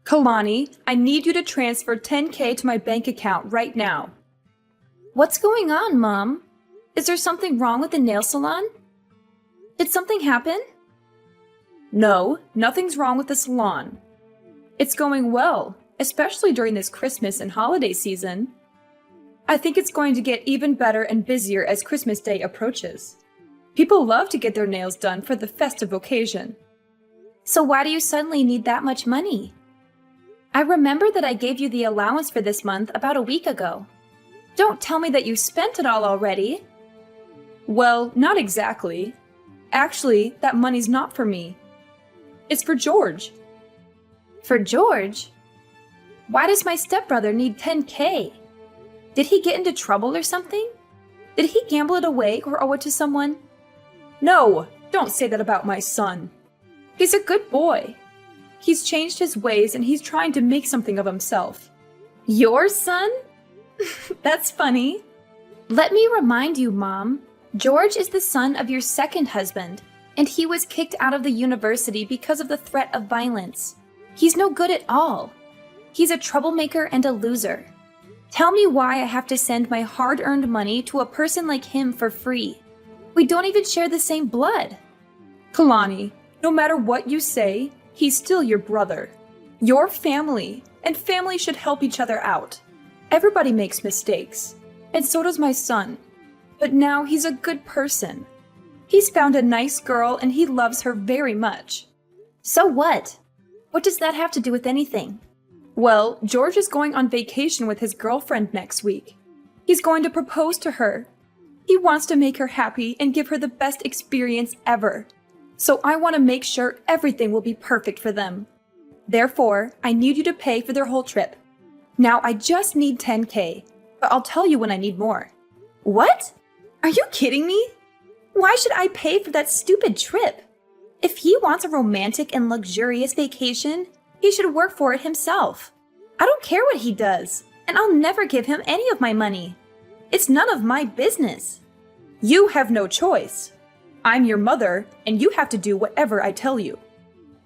Kalani, I need you to transfer 10K to my bank account right now. What's going on, Mom? Is there something wrong with the nail salon? Did something happen? No, nothing's wrong with the salon. It's going well, especially during this Christmas and holiday season. I think it's going to get even better and busier as Christmas Day approaches. People love to get their nails done for the festive occasion. So why do you suddenly need that much money? I remember that I gave you the allowance for this month about a week ago. Don't tell me that you spent it all already. Well, not exactly. Actually, that money's not for me. It's for George. For George? Why does my stepbrother need 10K? Did he get into trouble or something? Did he gamble it away or owe it to someone? No, don't say that about my son. He's a good boy. He's changed his ways and he's trying to make something of himself. Your son? That's funny. Let me remind you, Mom. George is the son of your second husband, and he was kicked out of the university because of the threat of violence. He's no good at all. He's a troublemaker and a loser. Tell me why I have to send my hard-earned money to a person like him for free. We don't even share the same blood. Kalani, no matter what you say, he's still your brother. Your family, and family should help each other out. Everybody makes mistakes, and so does my son. But now he's a good person. He's found a nice girl and he loves her very much. So what? What does that have to do with anything? Well, George is going on vacation with his girlfriend next week. He's going to propose to her. He wants to make her happy and give her the best experience ever. So I want to make sure everything will be perfect for them. Therefore, I need you to pay for their whole trip. Now I just need 10K, but I'll tell you when I need more. What? Are you kidding me? Why should I pay for that stupid trip? If he wants a romantic and luxurious vacation, he should work for it himself. I don't care what he does, and I'll never give him any of my money. It's none of my business. You have no choice. I'm your mother, and you have to do whatever I tell you.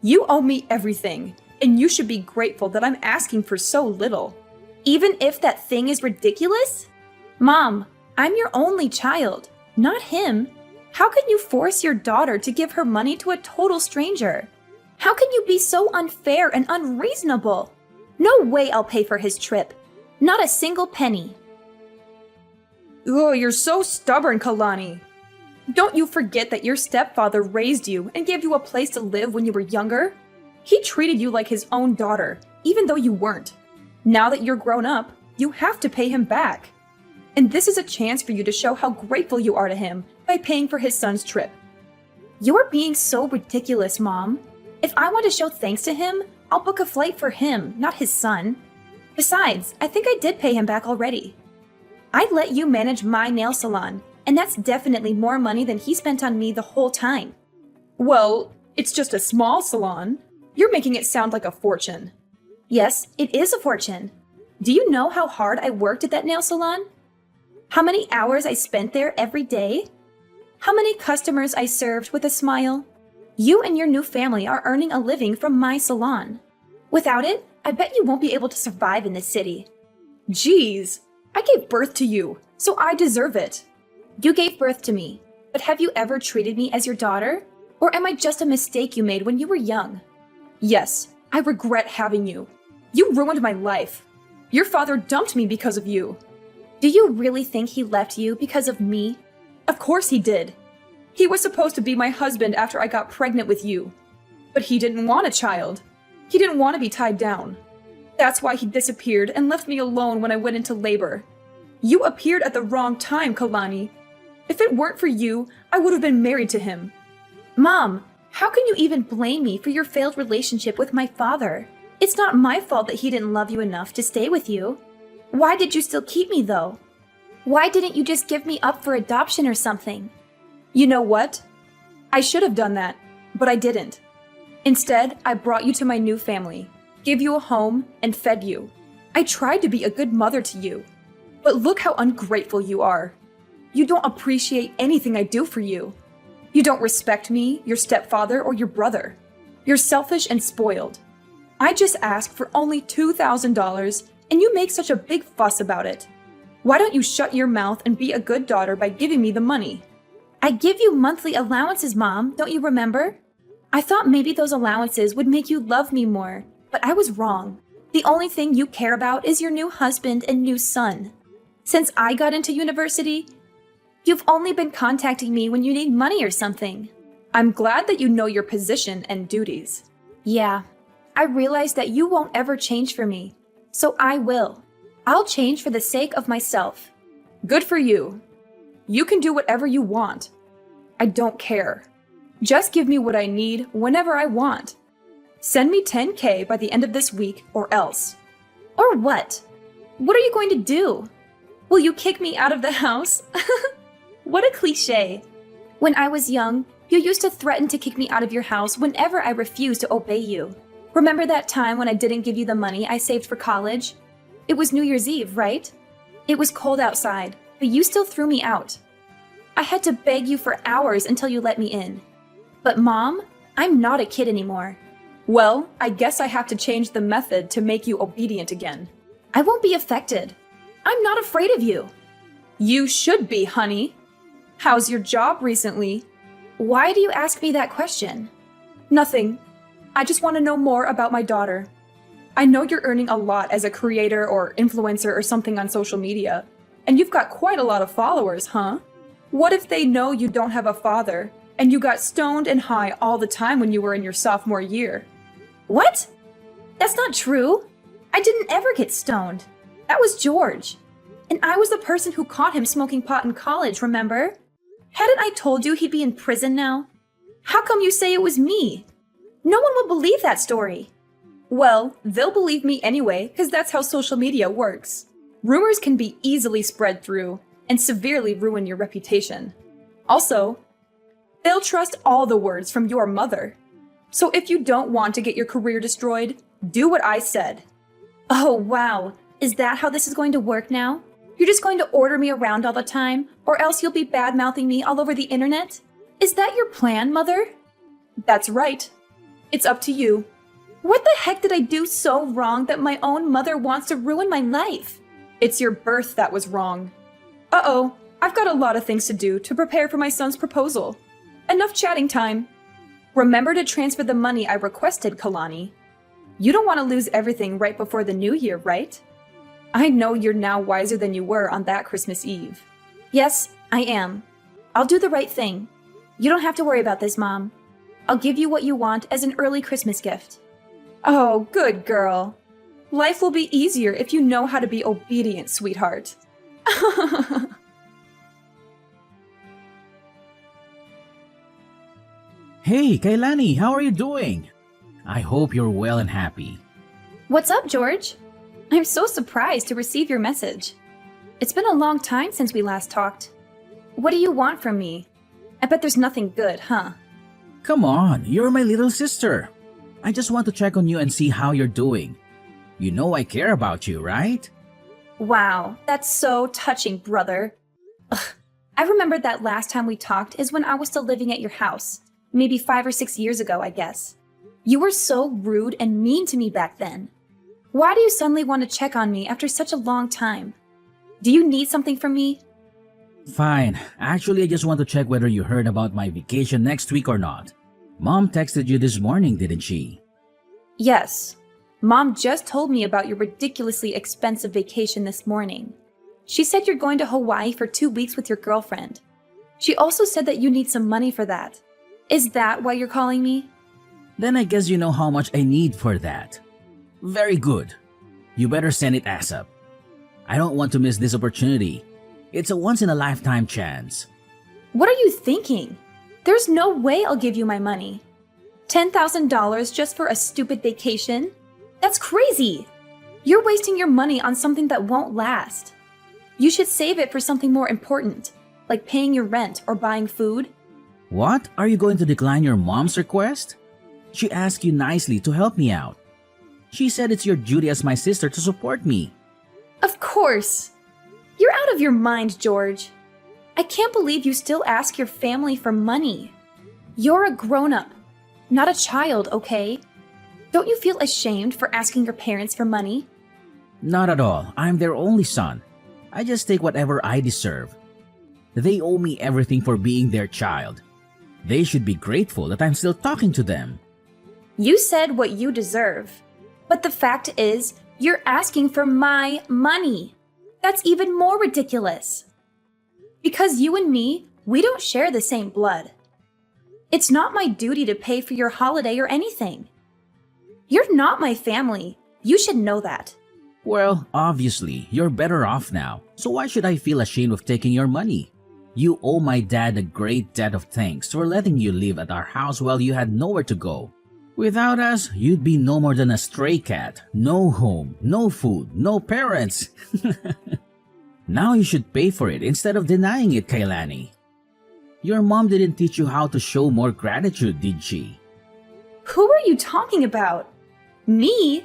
You owe me everything, and you should be grateful that I'm asking for so little. Even if that thing is ridiculous? Mom, I'm your only child, not him. How can you force your daughter to give her money to a total stranger? How can you be so unfair and unreasonable? No way I'll pay for his trip. Not a single penny. Oh, you're so stubborn, Kalani. Don't you forget that your stepfather raised you and gave you a place to live when you were younger? He treated you like his own daughter, even though you weren't. Now that you're grown up, you have to pay him back. And this is a chance for you to show how grateful you are to him by paying for his son's trip. You're being so ridiculous, Mom. If I want to show thanks to him, I'll book a flight for him, not his son. Besides, I think I did pay him back already. I'd let you manage my nail salon, and that's definitely more money than he spent on me the whole time. Well, it's just a small salon. You're making it sound like a fortune. Yes, it is a fortune. Do you know how hard I worked at that nail salon? How many hours I spent there every day? How many customers I served with a smile? You and your new family are earning a living from my salon. Without it, I bet you won't be able to survive in this city. Jeez, I gave birth to you, so I deserve it. You gave birth to me, but have you ever treated me as your daughter? Or am I just a mistake you made when you were young? Yes, I regret having you. You ruined my life. Your father dumped me because of you. Do you really think he left you because of me? Of course he did. He was supposed to be my husband after I got pregnant with you. But he didn't want a child. He didn't want to be tied down. That's why he disappeared and left me alone when I went into labor. You appeared at the wrong time, Kalani. If it weren't for you, I would have been married to him. Mom, how can you even blame me for your failed relationship with my father? It's not my fault that he didn't love you enough to stay with you. Why did you still keep me, though? Why didn't you just give me up for adoption or something? You know what? I should have done that, but I didn't. Instead, I brought you to my new family, gave you a home, and fed you. I tried to be a good mother to you, but look how ungrateful you are. You don't appreciate anything I do for you. You don't respect me, your stepfather, or your brother. You're selfish and spoiled. I just asked for only $2,000 and you make such a big fuss about it. Why don't you shut your mouth and be a good daughter by giving me the money? I give you monthly allowances, Mom, don't you remember? I thought maybe those allowances would make you love me more, but I was wrong. The only thing you care about is your new husband and new son. Since I got into university, you've only been contacting me when you need money or something. I'm glad that you know your position and duties. Yeah, I realize that you won't ever change for me, so I will. I'll change for the sake of myself. Good for you. You can do whatever you want. I don't care. Just give me what I need whenever I want. Send me $10K by the end of this week or else. Or what? What are you going to do? Will you kick me out of the house? What a cliche. When I was young, you used to threaten to kick me out of your house whenever I refused to obey you. Remember that time when I didn't give you the money I saved for college? It was New Year's Eve, right? It was cold outside, but you still threw me out. I had to beg you for hours until you let me in. But Mom, I'm not a kid anymore. Well, I guess I have to change the method to make you obedient again. I won't be affected. I'm not afraid of you. You should be, honey. How's your job recently? Why do you ask me that question? Nothing. I just want to know more about my daughter. I know you're earning a lot as a creator or influencer or something on social media, and you've got quite a lot of followers, huh? What if they know you don't have a father, and you got stoned and high all the time when you were in your sophomore year? What? That's not true. I didn't ever get stoned. That was George. And I was the person who caught him smoking pot in college, remember? Hadn't I told you he'd be in prison now? How come you say it was me? No one will believe that story. Well, they'll believe me anyway, because that's how social media works. Rumors can be easily spread through and severely ruin your reputation. Also, they'll trust all the words from your mother. So if you don't want to get your career destroyed, do what I said. Oh, wow. Is that how this is going to work now? You're just going to order me around all the time, or else you'll be bad-mouthing me all over the internet? Is that your plan, Mother? That's right. It's up to you. What the heck did I do so wrong that my own mother wants to ruin my life? It's your birth that was wrong. Uh-oh, I've got a lot of things to do to prepare for my son's proposal. Enough chatting time. Remember to transfer the money I requested, Kalani. You don't want to lose everything right before the new year, right? I know you're now wiser than you were on that Christmas Eve. Yes, I am. I'll do the right thing. You don't have to worry about this, Mom. I'll give you what you want as an early Christmas gift. Oh, good girl. Life will be easier if you know how to be obedient, sweetheart. Hey, Kailani, how are you doing? I hope you're well and happy. What's up, George? I'm so surprised to receive your message. It's been a long time since we last talked. What do you want from me? I bet there's nothing good, huh? Come on, you're my little sister. I just want to check on you and see how you're doing. You know I care about you, right? Wow, that's so touching, brother. Ugh, I remember that last time we talked is when I was still living at your house. Maybe 5 or 6 years ago, I guess. You were so rude and mean to me back then. Why do you suddenly want to check on me after such a long time? Do you need something from me? Fine. Actually, I just want to check whether you heard about my vacation next week or not. Mom texted you this morning, didn't she? Yes. Mom just told me about your ridiculously expensive vacation this morning. She said you're going to Hawaii for 2 weeks with your girlfriend. She also said that you need some money for that. Is that why you're calling me? Then I guess you know how much I need for that. Very good. You better send it ASAP. I don't want to miss this opportunity. It's a once-in-a-lifetime chance. What are you thinking? There's no way I'll give you my money. $10,000 just for a stupid vacation? That's crazy! You're wasting your money on something that won't last. You should save it for something more important, like paying your rent or buying food. What? Are you going to decline your mom's request? She asked you nicely to help me out. She said it's your duty as my sister to support me. Of course! You're out of your mind, George. I can't believe you still ask your family for money. You're a grown-up, not a child, okay? Don't you feel ashamed for asking your parents for money? Not at all. I'm their only son. I just take whatever I deserve. They owe me everything for being their child. They should be grateful that I'm still talking to them. You said what you deserve. But the fact is, you're asking for my money. That's even more ridiculous. Because you and me, we don't share the same blood. It's not my duty to pay for your holiday or anything. You're not my family. You should know that. Well, obviously, you're better off now, so why should I feel ashamed of taking your money? You owe my dad a great debt of thanks for letting you live at our house while you had nowhere to go. Without us, you'd be no more than a stray cat. No home, no food, no parents. Now you should pay for it instead of denying it, Kailani. Your mom didn't teach you how to show more gratitude, did she? Who are you talking about? Me?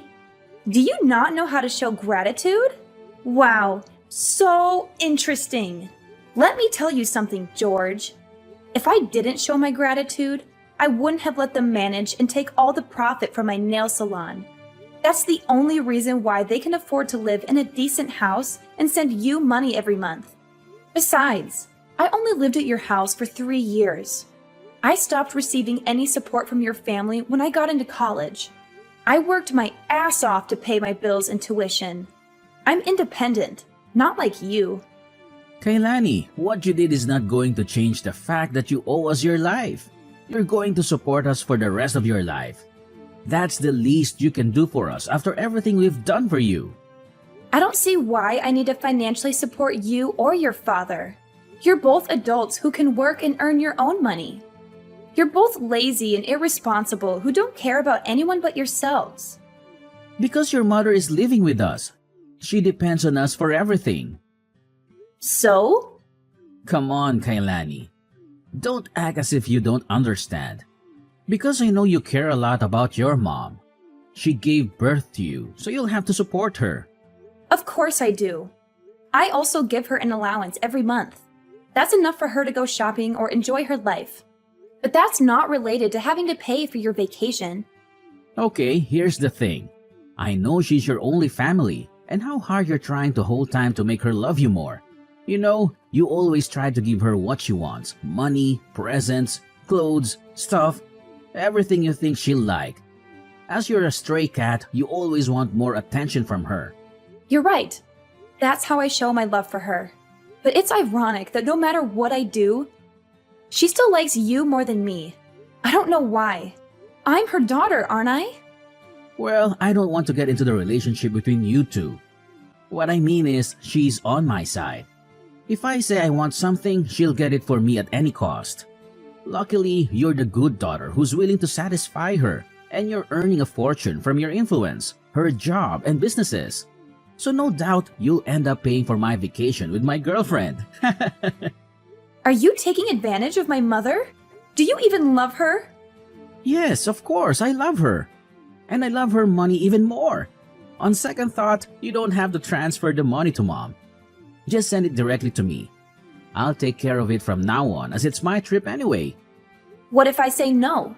Do you not know how to show gratitude? Wow, so interesting. Let me tell you something, George. If I didn't show my gratitude, I wouldn't have let them manage and take all the profit from my nail salon. That's the only reason why they can afford to live in a decent house and send you money every month. Besides, I only lived at your house for 3 years. I stopped receiving any support from your family when I got into college. I worked my ass off to pay my bills and tuition. I'm independent, not like you. Kailani, what you did is not going to change the fact that you owe us your life. You're going to support us for the rest of your life. That's the least you can do for us after everything we've done for you. I don't see why I need to financially support you or your father. You're both adults who can work and earn your own money. You're both lazy and irresponsible who don't care about anyone but yourselves. Because your mother is living with us. She depends on us for everything. So? Come on, Kailani. Don't act as if you don't understand. Because I know you care a lot about your mom. She gave birth to you, so you'll have to support her. Of course I do. I also give her an allowance every month. That's enough for her to go shopping or enjoy her life. But that's not related to having to pay for your vacation. Okay, here's the thing. I know she's your only family, and how hard you're trying to hold time to make her love you more. You know, you always try to give her what she wants. Money, presents, clothes, stuff, everything you think she'll like. As you're a stray cat, you always want more attention from her. You're right. That's how I show my love for her. But it's ironic that no matter what I do, she still likes you more than me. I don't know why. I'm her daughter, aren't I? Well, I don't want to get into the relationship between you two. What I mean is, she's on my side. If I say I want something, she'll get it for me at any cost. Luckily, you're the good daughter who's willing to satisfy her, and you're earning a fortune from your influence, her job, and businesses. So no doubt you'll end up paying for my vacation with my girlfriend. Are you taking advantage of my mother? Do you even love her? Yes, of course, I love her. And I love her money even more. On second thought, you don't have to transfer the money to mom. Just send it directly to me. I'll take care of it from now on as it's my trip anyway. What if I say no?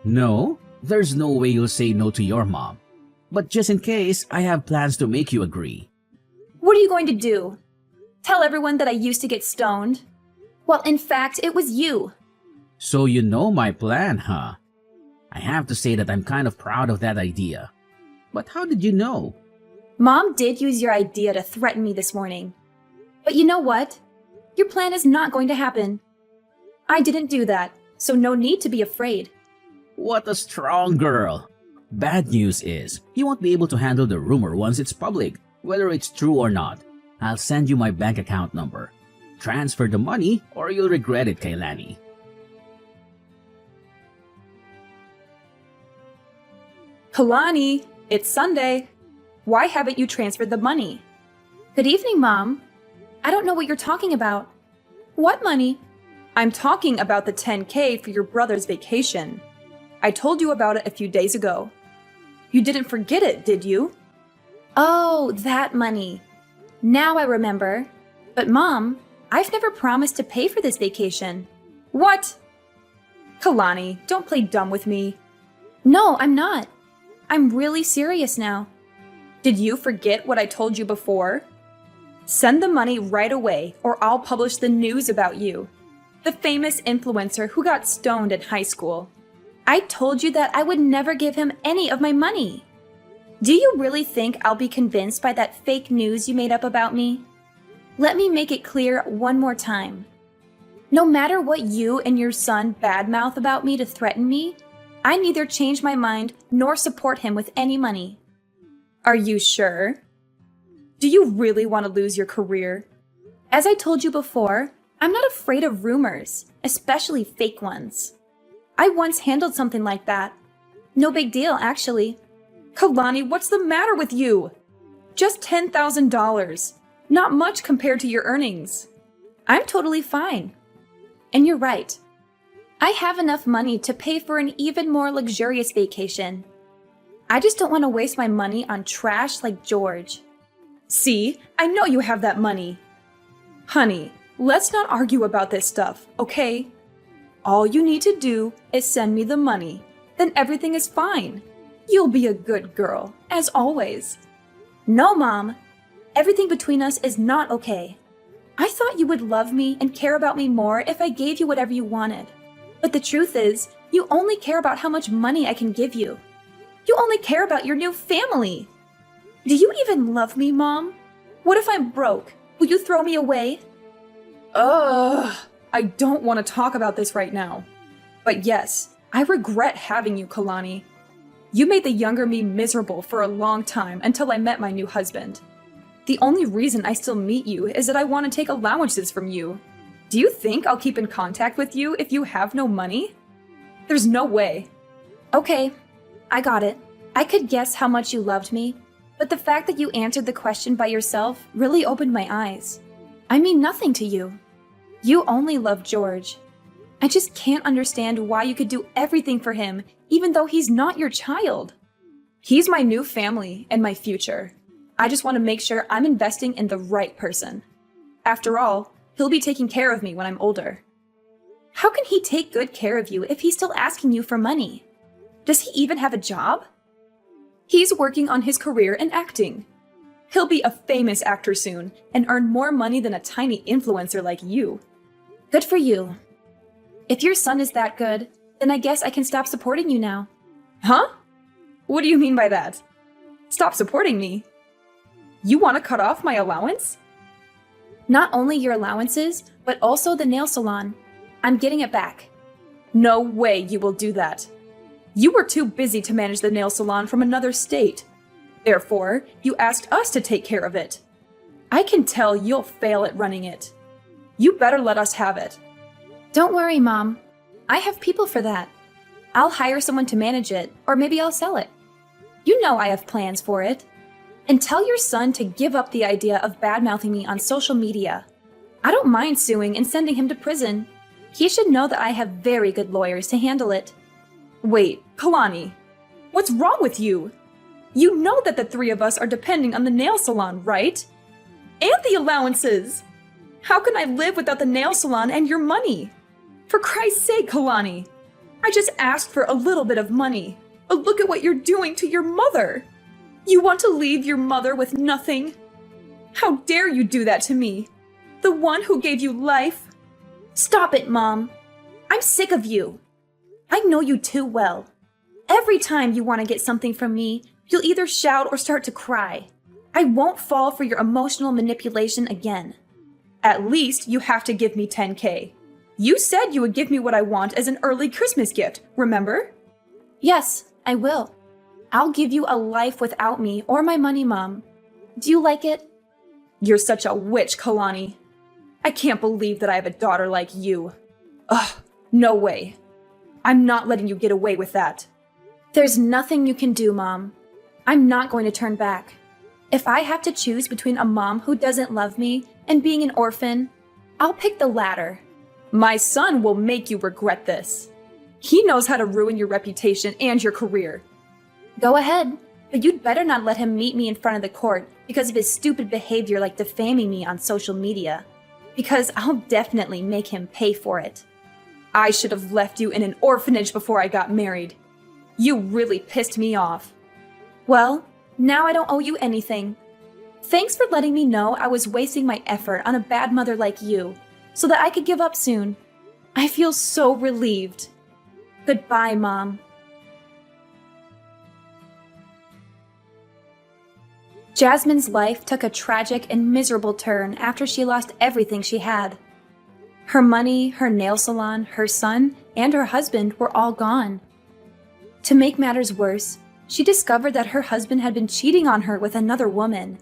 No, there's no way you'll say no to your mom. But just in case, I have plans to make you agree. What are you going to do? Tell everyone that I used to get stoned? Well, in fact, it was you. So you know my plan, huh? I have to say that I'm kind of proud of that idea. But how did you know? Mom did use your idea to threaten me this morning. But you know what? Your plan is not going to happen. I didn't do that, so no need to be afraid. What a strong girl. Bad news is, you won't be able to handle the rumor once it's public, whether it's true or not. I'll send you my bank account number. Transfer the money or you'll regret it, Kailani. Kalani, it's Sunday. Why haven't you transferred the money? Good evening, Mom. I don't know what you're talking about. What money? I'm talking about the 10K for your brother's vacation. I told you about it a few days ago. You didn't forget it, did you? Oh, that money. Now I remember. But Mom, I've never promised to pay for this vacation. What? Kalani, don't play dumb with me. No, I'm not. I'm really serious now. Did you forget what I told you before? Send the money right away, or I'll publish the news about you. The famous influencer who got stoned in high school. I told you that I would never give him any of my money. Do you really think I'll be convinced by that fake news you made up about me? Let me make it clear one more time. No matter what you and your son badmouth about me to threaten me, I neither change my mind nor support him with any money. Are you sure? Do you really want to lose your career? As I told you before, I'm not afraid of rumors, especially fake ones. I once handled something like that. No big deal, actually. Kalani, what's the matter with you? Just $10,000. Not much compared to your earnings. I'm totally fine. And you're right. I have enough money to pay for an even more luxurious vacation. I just don't want to waste my money on trash like George. See, I know you have that money. Honey, let's not argue about this stuff, okay? All you need to do is send me the money. Then everything is fine. You'll be a good girl, as always. No, Mom. Everything between us is not okay. I thought you would love me and care about me more if I gave you whatever you wanted. But the truth is, you only care about how much money I can give you. You only care about your new family. Do you even love me, Mom? What if I'm broke? Will you throw me away? I don't want to talk about this right now. But yes, I regret having you, Kalani. You made the younger me miserable for a long time until I met my new husband. The only reason I still meet you is that I want to take allowances from you. Do you think I'll keep in contact with you if you have no money? There's no way. Okay, I got it. I could guess how much you loved me, but the fact that you answered the question by yourself really opened my eyes. I mean nothing to you. You only love George. I just can't understand why you could do everything for him, even though he's not your child. He's my new family and my future. I just want to make sure I'm investing in the right person. After all, he'll be taking care of me when I'm older. How can he take good care of you if he's still asking you for money? Does he even have a job? He's working on his career in acting. He'll be a famous actor soon and earn more money than a tiny influencer like you. Good for you. If your son is that good, then I guess I can stop supporting you now. Huh? What do you mean by that? Stop supporting me? You want to cut off my allowance? Not only your allowances, but also the nail salon. I'm getting it back. No way you will do that. You were too busy to manage the nail salon from another state. Therefore, you asked us to take care of it. I can tell you'll fail at running it. You better let us have it. Don't worry, Mom. I have people for that. I'll hire someone to manage it, or maybe I'll sell it. You know I have plans for it. And tell your son to give up the idea of badmouthing me on social media. I don't mind suing and sending him to prison. He should know that I have very good lawyers to handle it. Wait, Kalani, what's wrong with you? You know that the three of us are depending on the nail salon, right? And the allowances! How can I live without the nail salon and your money? For Christ's sake, Kalani! I just asked for a little bit of money, but look at what you're doing to your mother! You want to leave your mother with nothing? How dare you do that to me? The one who gave you life? Stop it, Mom. I'm sick of you. I know you too well. Every time you want to get something from me, you'll either shout or start to cry. I won't fall for your emotional manipulation again. At least you have to give me $10K. You said you would give me what I want as an early Christmas gift, remember? Yes, I will. I'll give you a life without me or my money, Mom. Do you like it? You're such a witch, Kalani. I can't believe that I have a daughter like you. Ugh, no way. I'm not letting you get away with that. There's nothing you can do, Mom. I'm not going to turn back. If I have to choose between a mom who doesn't love me and being an orphan, I'll pick the latter. My son will make you regret this. He knows how to ruin your reputation and your career. Go ahead, but you'd better not let him meet me in front of the court because of his stupid behavior like defaming me on social media. Because I'll definitely make him pay for it. I should have left you in an orphanage before I got married. You really pissed me off. Well, now I don't owe you anything. Thanks for letting me know I was wasting my effort on a bad mother like you, so that I could give up soon. I feel so relieved. Goodbye, Mom. Jasmine's life took a tragic and miserable turn after she lost everything she had. Her money, her nail salon, her son, and her husband were all gone. To make matters worse, she discovered that her husband had been cheating on her with another woman,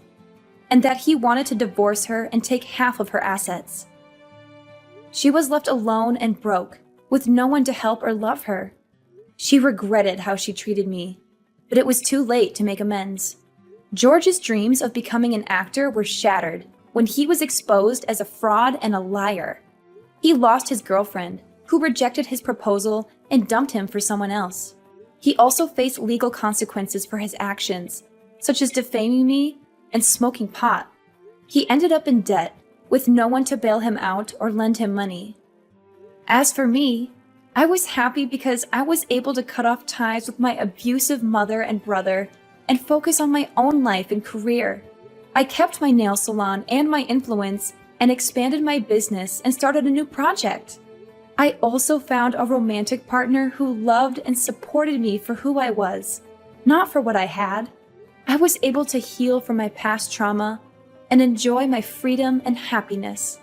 and that he wanted to divorce her and take half of her assets. She was left alone and broke, with no one to help or love her. She regretted how she treated me, but it was too late to make amends. George's dreams of becoming an actor were shattered when he was exposed as a fraud and a liar. He lost his girlfriend, who rejected his proposal and dumped him for someone else. He also faced legal consequences for his actions, such as defaming me and smoking pot. He ended up in debt, with no one to bail him out or lend him money. As for me, I was happy because I was able to cut off ties with my abusive mother and brother and focus on my own life and career. I kept my nail salon and my influence and expanded my business and started a new project. I also found a romantic partner who loved and supported me for who I was, not for what I had. I was able to heal from my past trauma and enjoy my freedom and happiness.